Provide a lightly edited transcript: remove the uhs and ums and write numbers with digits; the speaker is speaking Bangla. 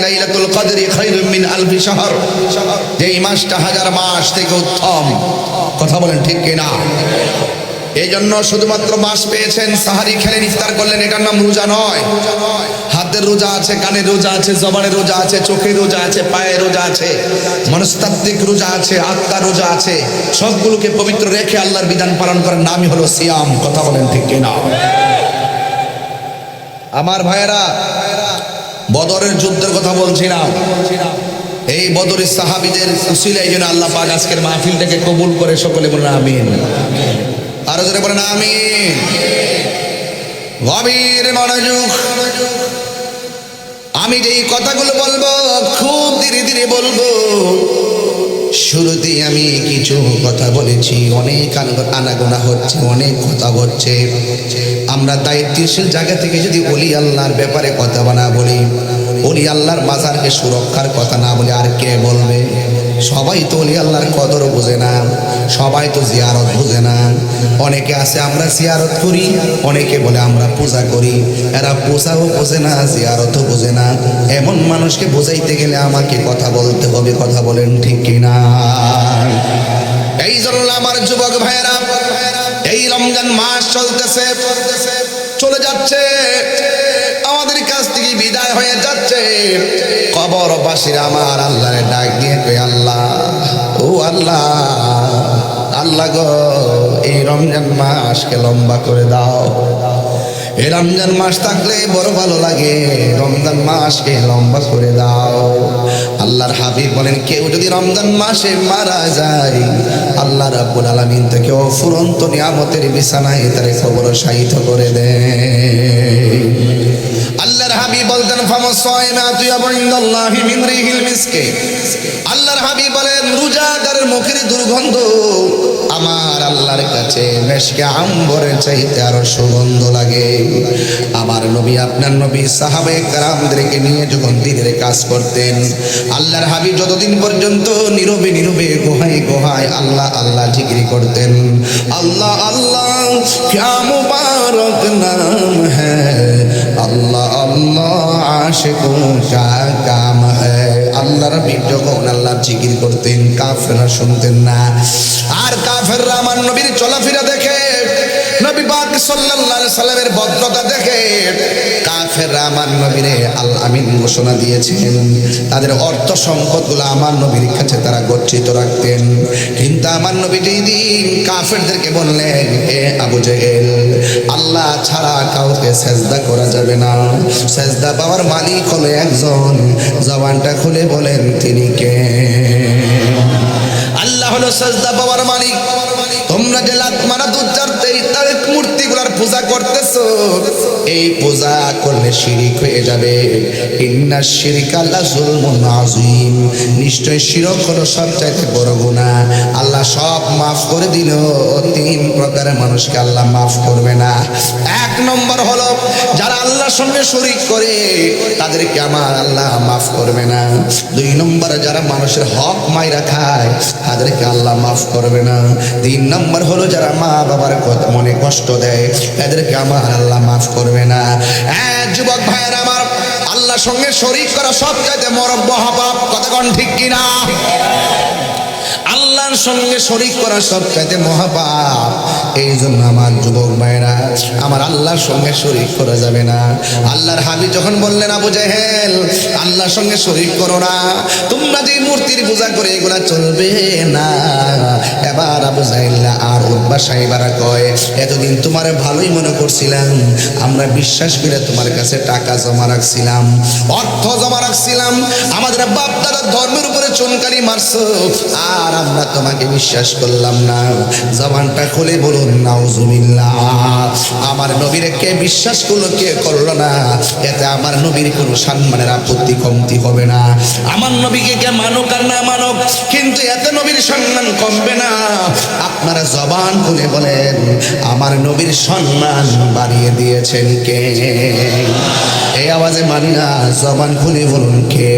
লাইলাতুল কদরি খায়রুম মিন আলফি শাহর, যে এই মাসটা হাজার মাস থেকে উত্তম। কথা বলেন ঠিক কিনা? এই জন্য শুধুমাত্র মাস পেয়েছেন, সাহারি খেলেন, ইফতার করলেন, এটার নাম রোজা নয়। হাতের রোজা আছে, কানের রোজা আছে, জবানের রোজা আছে, চোখের রোজা আছে, পায়ের রোজা আছে, মনস্তাত্ত্বিক রোজা আছে, আত্মার রোজা আছে। সবগুলোকে পবিত্র রেখে আল্লাহর বিধান পালন করার নামই হলো সিয়াম। কথা বলেন ঠিক কিনা? আমার ভাইয়েরা, বদরের যুদ্ধের কথা বলছিলাম। এই বদরের সাহাবীদের উসিলায় যেন আল্লাহ পাক আজকের মাহফিলটাকে কবুল করে। সকলে বলেন আমিন। আরো জোরে বলেন আমিন। গভীর মনোযোগ। আমি যেই কথাগুলো বলবো খুব ধীরে ধীরে বলবো। শুরুতেই আমি কিছু কথা বলেছি, অনেক আনাগোনা হচ্ছে, অনেক কথা হচ্ছে। আমরা দায়িত্বশীল জায়গা থেকে যদি ওলি আল্লাহর ব্যাপারে কথা না বলি, ওলি আল্লাহর মাজারকে সুরক্ষার কথা না বলি, আর কে বলবে? সবাই তো ওলি আল্লাহর কদর বোঝে না, সবাই তো জিয়ারত বোঝে না। অনেকে আছে আমরা জিয়ারত করি, অনেকে বলে আমরা পূজা করি। এরা পূজাও বোঝে না, জিয়ারতও বোঝে না। এমন মানুষকে বোঝাইতে গেলে আমাকে কথা বলতে হবে। কথা বলেন ঠিক কিনা? এই জন্য আমার যুবক ভাইয়েরা, এই রমজান মাস চলতেছে, চলে যাচ্ছে, আমাদের কাছ থেকে বিদায় হয়ে যাচ্ছে। কবরবাসীরা আমার আল্লাহরে ডাক দিয়ে কই, আল্লাহ, ও আল্লাহ, আল্লাহ গো, এই রমজান মাসকে লম্বা করে দাও। এই রমজান মাস থাকলে বড় ভালো লাগে, রমজান মাসকে লম্বা করে দাও। আল্লাহর হাবিব বলেন, কেউ যদি রমজান মাসে মারা যায়, আল্লাহ রাব্বুল আলামিন তাকে অফুরন্ত নিয়ামতের বিছানায় তার কবর শায়িত করে দেয়। আল্লাহর হাবিব বলতেন, ফামাসাইমাতু ইয়াবুন্দাল্লাহি মিন রিহিল মিসকে। আল্লাহর হাবিব বলেন, রোজাদারের মুখের দুর্গন্ধ আমার আল্লাহর কাছে মেশকে আম্বরের চাইতে আরো সুগন্ধ লাগে। আমার নবী, আপনার নবী সাহাবায়ে কেরামদেরকে নিয়ে যখন দিনের কাজ করতেন, আল্লাহর হাবিব যতদিন পর্যন্ত নীরবে নীরবে গোহায় গোহায় আল্লাহ আল্লাহ জিকির করতেন। আল্লাহ আল্লাহ ক্যা মুবারক নাম হ্যায়, আল্লাহ আল্লাহ আশিকোं का काम है। আল্লাহর হাবিব যখন আল্লাহর জিকির করতেন, কাফেররা শুনতেন না। আর কাফেররা আমার নবীর চলাফেরা দেখে, নবী পাক সাল্লাল্লাহু আলাইহি সাল্লামের ভদ্রতা দেখে কাফেররা আমার নবীরে আল আমিন ঘোষণা দিয়েছেন। তাদের অর্থ সম্পদগুলো আমার নবীর কাছে তারা গচ্ছিত রাখতেন। কিন্তু আমার নবী যেই দিন কাফেরদেরকে বললেন, এ আবু জেহেল, আল্লাহ ছাড়া কাউকে সেজদা করা যাবে না, সেজদা পাওয়ার মালিক হলো একজন, জবানটা খুলে বলেন তিনি কে? আল্লাহ হলো সেজদা পাওয়ার মালিক। তোমরা যে লাত মারা দুচ্চারতে তার মূর্তিগুলার পূজা করতেছো, এই পূজা করলে শিরিক হয়ে যাবে। ইন্নাশ শিরকা লাযুলমুন আযীম। নিশ্চয় শিরক হলো সবচাইতে বড় গুনাহ। আল্লাহ সব মাফ করে দিল, তিন প্রকারের মানুষকে আল্লাহ মাফ করবে না। এক নম্বর হলো যারা আল্লাহর সঙ্গে শরীক করে, তাদেরকে আমার আল্লাহ মাফ করবে না। দুই নম্বর যারা মানুষের হক মাইরা খায়, তাদেরকে আল্লাহ মাফ করবে না। তিন নম্বর হলো যারা মা বাবার কথা মনে কষ্ট দেয়, তাদেরকে আমার আল্লাহ মাফ করবে না। যুবক ভাইয়ের আমার, আল্লাহর সঙ্গে শরীক করা সবচাইতে বড় মহাপাপ। কথা কোন ঠিক কিনা? আল্লাহর সঙ্গে শরীক করা সবচাইতে মহাপাপ। এই জন্য আমার যুবক ভাইরা, আমার আল্লাহর সঙ্গে শরীক করা যাবে না। আল্লাহর হাবিব যখন বললেন, আবু জেহেল, আল্লাহর সঙ্গে শরীক করো না, তোমরা যে মূর্তির পূজা করে এগুলা চলবে না। এবার আবু জেহেল আর উতবা সাহেবারা কয়, এতদিন তোমার ভালোই মনে করছিলাম, আমরা বিশ্বাস করে তোমার কাছে টাকা জমা রাখছিলাম, অর্থ জমা রাখছিলাম, আমাদের বাপ দাদার ধর্মের উপরে চুনকারি মারছো, আর আমরা তোমাকে বিশ্বাস করলাম না। জবানটা খুলে বলুন নাউজুবিল্লাহ। আমার নবীর কে বিশ্বাস করলো, কে করলো না, এতে আমার নবীর কোনো সম্মানের আপত্তি কমতি হবে না। আমার নবীকে কে মানুক আর না মানুক, কিন্তু এতে নবীর সম্মান কমবে না। আপনারা জবান খুলে বলেন, আমার নবীর সম্মান বাড়িয়ে দিয়েছেন কে? এই আওয়াজে মানি না, জবান খুলে বলুন কে?